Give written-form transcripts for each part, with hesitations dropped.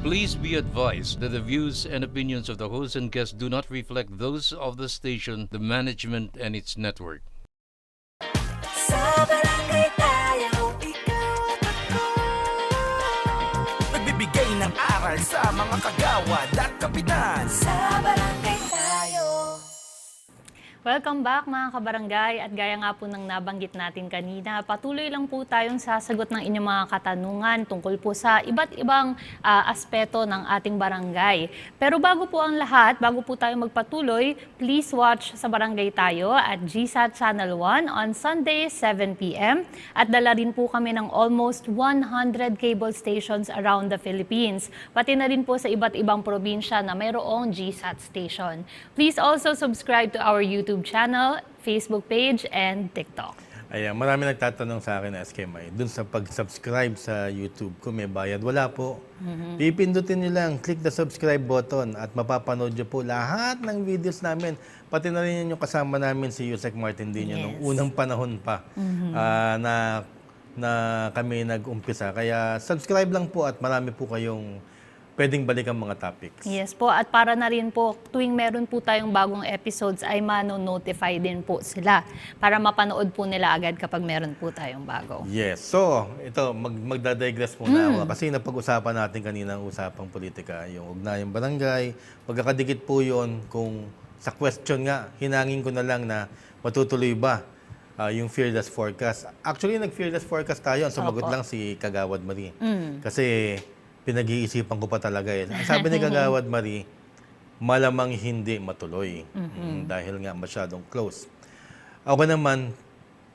Please be advised that the views and opinions of the host and guests do not reflect those of the station, the management, and its network. Sa barangay tayo, ikaw at ako. Nagbibigay ng aral sa mga kagawad at kapitan. Sa barangay tayo. Welcome back mga kabarangay, at gaya nga po ng nabanggit natin kanina, patuloy lang po tayong sasagot ng inyong mga katanungan tungkol po sa iba't ibang aspeto ng ating barangay. Pero bago po ang lahat, bago po tayo magpatuloy, please watch sa Barangay Tayo at GSAT Channel 1 on Sunday 7 p.m. At dala rin po kami ng almost 100 cable stations around the Philippines, pati na rin po sa iba't ibang probinsya na mayroong GSAT station. Please also subscribe to our YouTube channel, Facebook page, and TikTok. Ayan, marami nagtatanong sa akin na SKMI, dun sa pag-subscribe sa YouTube, kung may bayad. Wala po. Pipindutin nyo lang, click the subscribe button at mapapanood nyo po lahat ng videos namin. Pati na rin yung kasama namin si Yusek Martindino nung unang panahon pa na kami nag-umpisa. Kaya subscribe lang po at marami po kayong pwedeng balik ang mga topics. Yes po, at para na rin po, tuwing meron po tayong bagong episodes ay mano-notify din po sila para mapanood po nila agad kapag meron po tayong bago. Yes. So, ito, magdadigress muna ako. Kasi napag-usapan natin kanina ang usapang politika, yung ugnayang barangay. Magkakadikit po yun kung sa question nga, hinangin ko na lang na matutuloy ba yung fearless forecast. Actually, nag-fearless forecast tayo. Sumagot lang si Kagawad Marie. Kasi pinag-iisipan ko pa talaga eh. Ang sabi ni Kagawad Marie, malamang hindi matuloy. Dahil nga masyadong close. Ako naman,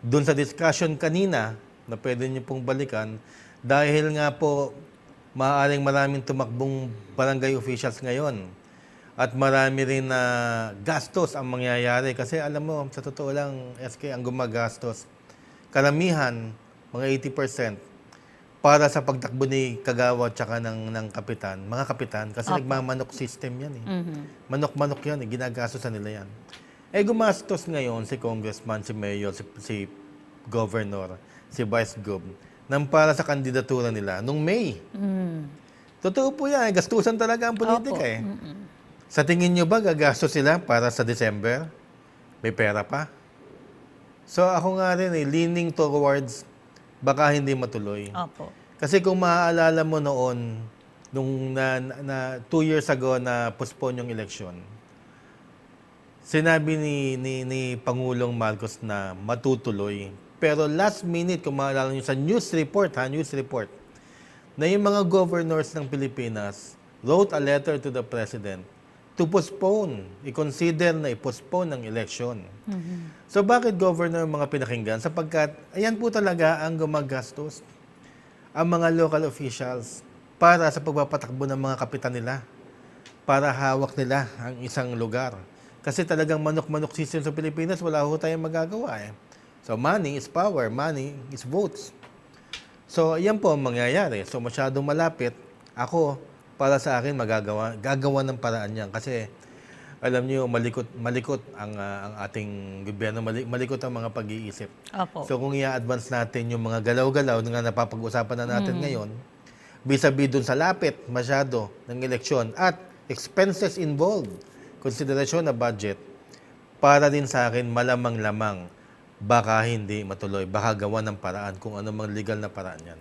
dun sa discussion kanina, na pwede niyo pong balikan, dahil nga po, maaaring maraming tumakbong barangay officials ngayon. At marami rin na gastos ang mangyayari. Kasi alam mo, sa totoo lang, SK, ang gumagastos, karamihan, mga 80%, para sa pagtakbo ni Kagawad tsaka ng kapitan, mga kapitan, kasi nagmamanok system yan eh. Manok-manok yan eh, ginagastosan nila yan. Eh gumastos ngayon si congressman, si mayor, si governor, si vice gov, nang para sa kandidatura nila nung May. Totoo po yan, gastusan talaga ang politika eh. Sa tingin nyo ba gagastos sila para sa December? May pera pa? So ako nga rin eh, leaning towards baka hindi matuloy. Opo. Kasi kung maaalala mo noon, nung 2 years ago na postpone yung election, sinabi ni Pangulong Marcos na matutuloy. Pero last minute, kung maaalala nyo sa news report, na yung mga governors ng Pilipinas wrote a letter to the President to postpone, i-consider na i-postpone ang election. So bakit governor mga pinakinggan? Sapagkat ayan po talaga ang gumagastos ang mga local officials para sa pagpapatakbo ng mga kapitan nila, para hawak nila ang isang lugar. Kasi talagang manok-manok system sa Pilipinas, wala ho tayong magagawa eh. So money is power, money is votes. So ayan po ang mangyayari. So masyadong malapit. Ako, para sa akin, gagawa ng paraan yan. Kasi, alam niyo, malikot ang ating gobyerno, malikot ang mga pag-iisip. Opo. So, kung i-advance natin yung mga galaw-galaw na napapag-usapan na natin ngayon, vis-a-vis dun sa lapit masyado ng eleksyon at expenses involved, konsiderasyon na budget, para din sa akin, malamang-lamang, baka hindi matuloy, baka gawa ng paraan kung ano mang legal na paraan yan.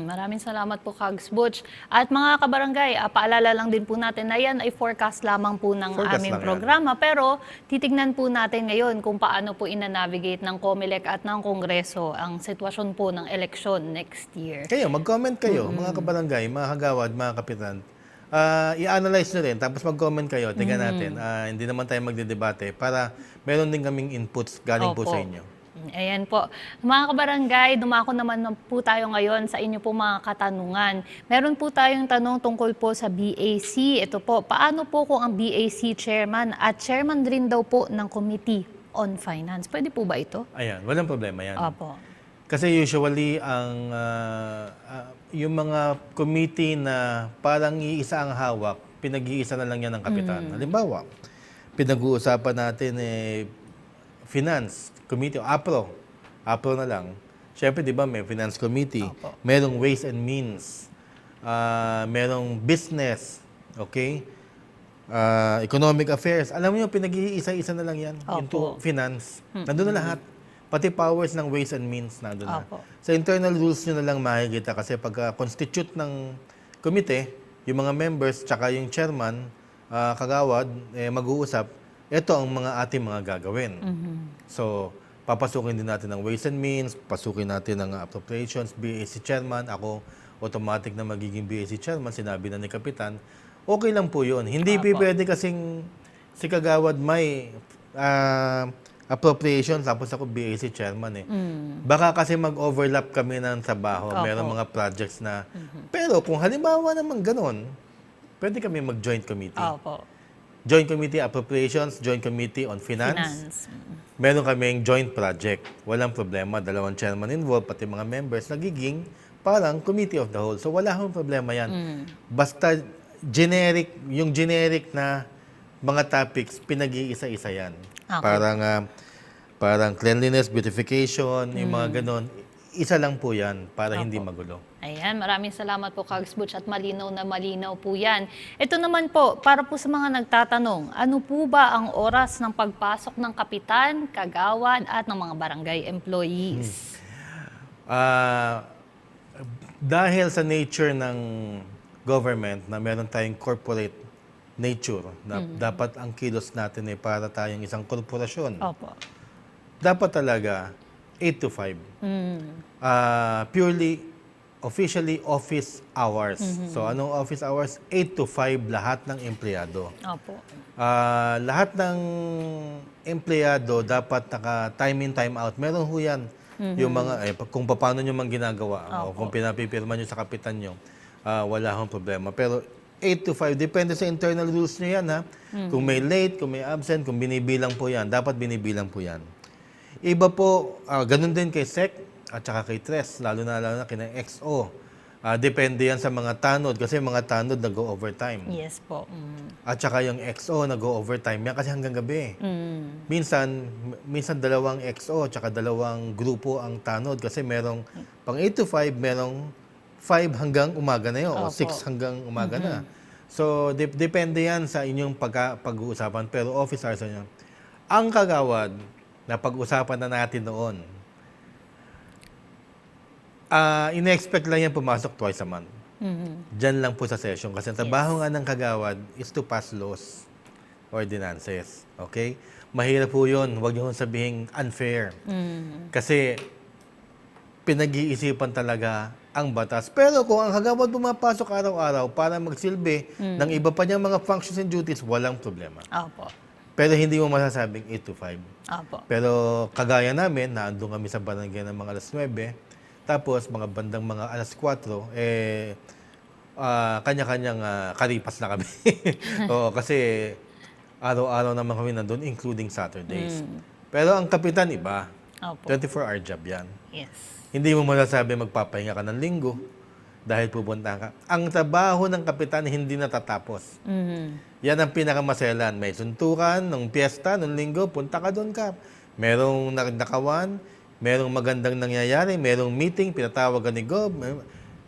Maraming salamat po, Kags Butch. At mga kabarangay, paalala lang din po natin na yan ay forecast lamang po ng aming programa. Pero titignan po natin ngayon kung paano po ina-navigate ng COMELEC at ng Kongreso ang sitwasyon po ng eleksyon next year. Kayo, mag-comment kayo, mga kabarangay, mga kagawad, mga kapitan. I-analyze nyo rin, tapos mag-comment kayo, tingnan natin. Hindi naman tayo magdedebate para meron din kaming inputs galing po sa inyo. Ayan po. Mga kabarangay, dumako naman po tayo ngayon sa inyo po mga katanungan. Meron po tayong tanong tungkol po sa BAC. Ito po, paano po kung ang BAC chairman at chairman rin daw po ng Committee on Finance? Pwede po ba ito? Ayan, walang problema yan. Opo. Kasi usually, yung mga committee na parang iisa ang hawak, pinag-iisa na lang yan ng kapitan. Halimbawa, pinag-uusapan natin Finance Committee, APRO na lang. Siyempre, di ba, may Finance Committee, merong Ways and Means merong business, okay? Economic affairs. Alam niyo, pinag-iisa-isa na lang yan. Opo. Into finance. Nandun na lahat. Pati powers ng ways and means nandun na. Opo. Sa internal rules nyo na lang makikita kasi pagka-constitute ng komite, yung mga members, tsaka yung chairman, kagawad, mag-uusap, ito ang mga ating mga gagawin. So, papasukin din natin ang ways and means, pasukin natin ang appropriations, BAC chairman, ako automatic na magiging BAC chairman, sinabi na ni Kapitan, okay lang po yun. Hindi pwede kasing si kagawad may appropriation tapos ako BAC chairman eh. Baka kasi mag-overlap kami ng trabaho. Opo. Meron mga projects na... Pero kung halimbawa naman ganun, pwede kami mag-joint committee. Opo. Joint committee appropriations, joint committee on finance. Meron kaming joint project. Walang problema. Dalawang chairman involved, pati mga members, nagiging parang committee of the whole. So wala akong problema yan. Basta generic, yung generic na mga topics, pinag-iisa-isa yan. Okay. Parang cleanliness, beautification, yung mga ganon. Isa lang po yan para hindi magulo. Ayan, maraming salamat po, Kags Butch, at malinaw na malinaw po yan. Ito naman po, para po sa mga nagtatanong, ano po ba ang oras ng pagpasok ng kapitan, kagawad, at ng mga barangay employees? Dahil sa nature ng government na meron tayong corporate nature, na dapat ang kilos natin ay para tayong isang korporasyon. Opo. Dapat talaga 8 to 5. Purely, officially office hours. So anong office hours? 8 to 5 lahat ng empleyado. Opo. Lahat ng empleyado dapat naka time in, time out. Meron ho yan. Yung mga, kung paano nyo man ginagawa, o kung pinapipirma nyo sa kapitan nyo, wala akong problema. Pero 8 to 5, depende sa internal rules nyo yan, ha? Kung may late, kung may absent, kung binibilang po yan, dapat binibilang po yan. Iba po, ganun din kay SEC at saka kay TRES, lalo na kina XO. Depende yan sa mga tanod, kasi mga tanod nag-go-overtime. Yes po. At saka yung XO nag-go-overtime yan kasi hanggang gabi. Minsan dalawang XO at saka dalawang grupo ang tanod kasi merong pang 8 to 5, merong 5 hanggang umaga na yun, o 6 hanggang umaga na. So, depende yan sa inyong pag-uusapan. Pero office hours nyo. Ang kagawad na pag-usapan na natin noon, ina-expect lang yan pumasok twice a month. Diyan lang po sa session. Kasi ang trabaho nga ng kagawad is to pass laws, ordinances. Okay? Mahirap po yun. Huwag niyo sabihin unfair. Kasi pinag-iisipan talaga ang batas. Pero kung ang kagawad pumapasok araw-araw para magsilbi ng iba pa niyang mga functions and duties, walang problema. Opo. Pero hindi mo masasabing 8 to 5. Opo. Pero kagaya namin, naandun kami sa barangay ng mga alas 9, tapos mga bandang mga alas 4, kanya-kanyang karipas na kami. Oo, kasi araw-araw naman kami nandun, including Saturdays. Pero ang kapitan iba. Opo. 24-hour job yan. Yes. Hindi mo masasabi magpapahinga ka ng linggo dahil pupunta ka. Ang trabaho ng kapitan hindi natatapos. Yan ang pinakamaselan. May suntukan, nung piyesta, nung linggo, punta ka doon ka. Merong nakawan, merong magandang nangyayari, merong meeting, pinatawag ka ni Gob.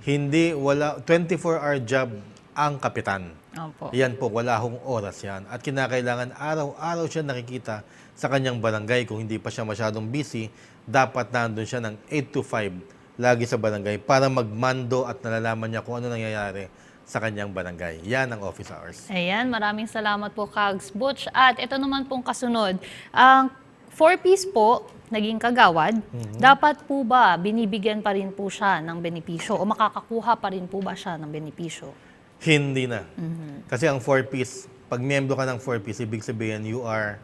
Hindi, wala, 24-hour job ang kapitan. Opo. Yan po, wala hong oras yan. At kinakailangan araw-araw siya nakikita sa kanyang barangay. Kung hindi pa siya masyadong busy, dapat nandun siya ng 8 to 5 lagi sa barangay para magmando at nalalaman niya kung ano nangyayari sa kanyang barangay. Yan ang office hours. Ayan, maraming salamat po, Kags Butch. At ito naman pong kasunod, ang 4Ps po, naging kagawad, dapat po ba binibigyan pa rin po siya ng benepisyo o makakakuha pa rin po ba siya ng benepisyo? Hindi na. Kasi ang 4Ps, pag miyembro ka ng 4Ps, ibig sabihin you are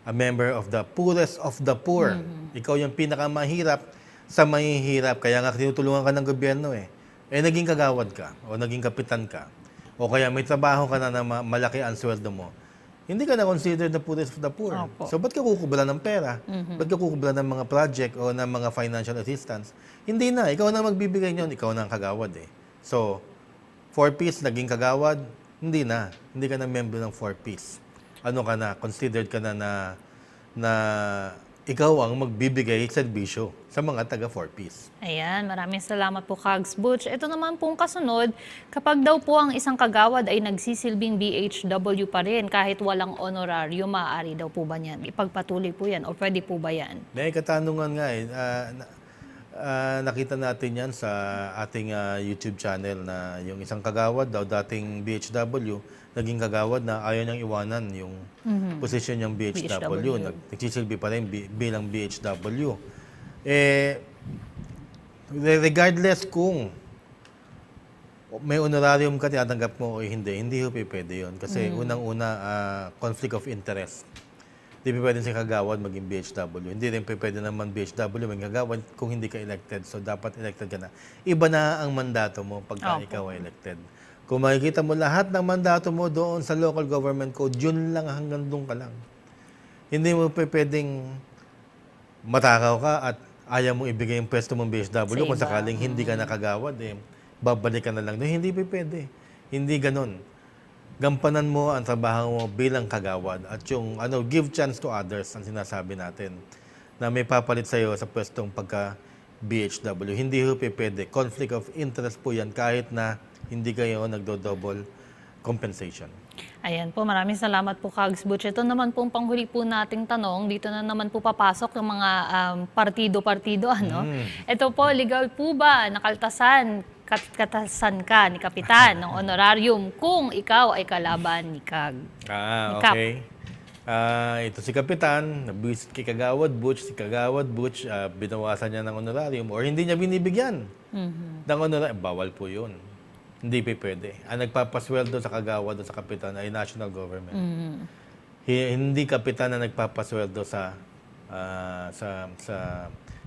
a member of the poorest of the poor. Ikaw yung pinakamahirap sa mahihirap. Kaya nga tinutulungan ka ng gobyerno eh. Naging kagawad ka o naging kapitan ka. O kaya may trabaho ka na malaki ang sweldo mo. Hindi ka na considered the poorest of the poor. Opo. So ba't ka kukubra ng pera? Ba't ka kukubra ng mga project o ng mga financial assistance? Hindi na. Ikaw na magbibigay niyon. Ikaw na ang kagawad eh. So, 4Ps, naging kagawad, hindi na. Hindi ka na member ng 4Ps. Ano ka na? Considered ka na ikaw ang magbibigay serbisyo sa mga taga 4Ps. Ayan, maraming salamat po, Kags Butch. Ito naman pong kasunod, kapag daw po ang isang kagawad ay nagsisilbing BHW pa rin kahit walang honoraryo, maaari daw po ba niyan? Ipagpatuloy po yan o pwede po ba yan? May katanungan nga nakita natin yan sa ating YouTube channel na yung isang kagawad daw, dating BHW, naging kagawad na ayaw niyang iwanan yung posisyon niyang BHW. Nagsisilbi pa rin bilang BHW. Regardless kung may honorarium ka, tinatanggap mo o hindi ho pwede yun. Kasi unang-una, conflict of interest. Hindi pwede si kagawad maging BHW. Hindi rin pwede naman BHW maging kagawad kung hindi ka elected. So, dapat elected ka na. Iba na ang mandato mo pagka ikaw ay elected. Kung makikita mo lahat ng mandato mo doon sa local government code, yun lang hanggang doon ka lang. Hindi mo pwedeng matakaw ka at ayaw mong ibigay yung pwesto mong BHW kung sakaling hindi ka nakagawad, babalik ka na lang doon. Hindi pwede. Hindi ganon. Gampanan mo ang trabaho mo bilang kagawad at yung give chance to others ang sinasabi natin na may papalit sa iyo sa pwestong pagka BHW. Hindi ho pwede. Conflict of interest po yan kahit na hindi kayo nagdo-double compensation. Ayan po, maraming salamat po, Kags Butch. Ito naman pong panghuli po nating tanong. Dito na naman po papasok yung mga partido-partido. Ito po, legal po ba nakaltasan ka ni Kapitan ng honorarium kung ikaw ay kalaban ni Kag? Okay. Ito si Kapitan, nabisit kay Kagawad Butch, binawasan niya ng honorarium or hindi niya binibigyan ng honorarium. Bawal po yun. Hindi pwede. Ang nagpapasweldo sa Kagawad o sa Kapitan ay national government. Hindi Kapitan na nagpapasweldo sa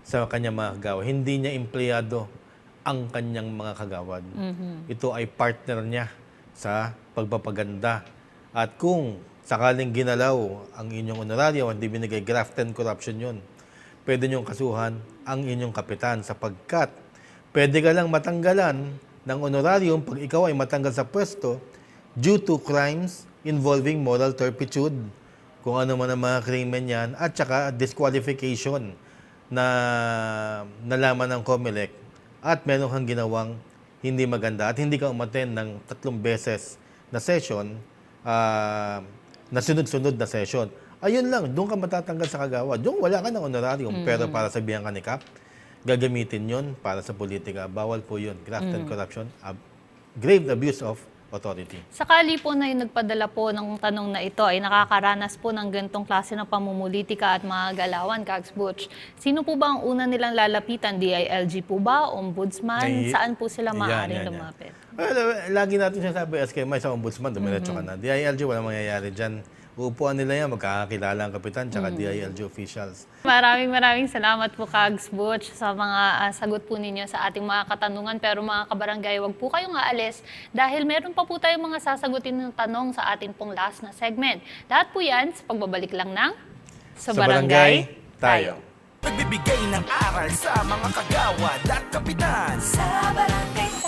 kanyang mga kagawad. Hindi niya empleyado ang kanyang mga kagawad. Ito ay partner niya sa pagpapaganda. At kung sakaling ginalaw ang inyong honorarium, hindi binigay, graft and corruption yun. Pwede niyong kasuhan ang inyong kapitan sapagkat pwede ka lang matanggalan ng honorarium pag ikaw ay matanggal sa pwesto due to crimes involving moral turpitude, kung ano man ang mga krimen yan, at saka disqualification na nalaman ng COMELEC at meron kang ginawang hindi maganda at hindi ka umattend ng 3 beses na session, na sunod-sunod na session. Ayun lang, doon ka matatanggal sa kagawad. Doon wala ka ng honorarium, pero para sabihan ka ni Kap, gagamitin yon para sa politika. Bawal po yun. Graft and corruption, grave abuse of authority. Sakali po na yung nagpadala po ng tanong na ito ay nakakaranas po ng ganitong klase ng pamumulitika at mga galawan, Kags Butch. Sino po ba ang una nilang lalapitan? DILG po ba? Ombudsman? Saan po sila maaaring lumapit? Well, lagi natin sinasabi, SK, may sa ombudsman, dumiretso ka na. DILG, walang mangyayari dyan. Uupuan nila yan, magkakakilala ang kapitan, tsaka DILG officials. Maraming salamat po, Kags Butch, sa mga sagot po ninyo sa ating mga katanungan. Pero mga kabarangay, wag po kayong aalis dahil meron pa po tayong mga sasagutin ng tanong sa ating pong last na segment. Lahat po yan sa pagbabalik lang ng Sa Barangay Tayo. Nagbibigay ng aral sa mga kagawad at kapitan. Sa barangay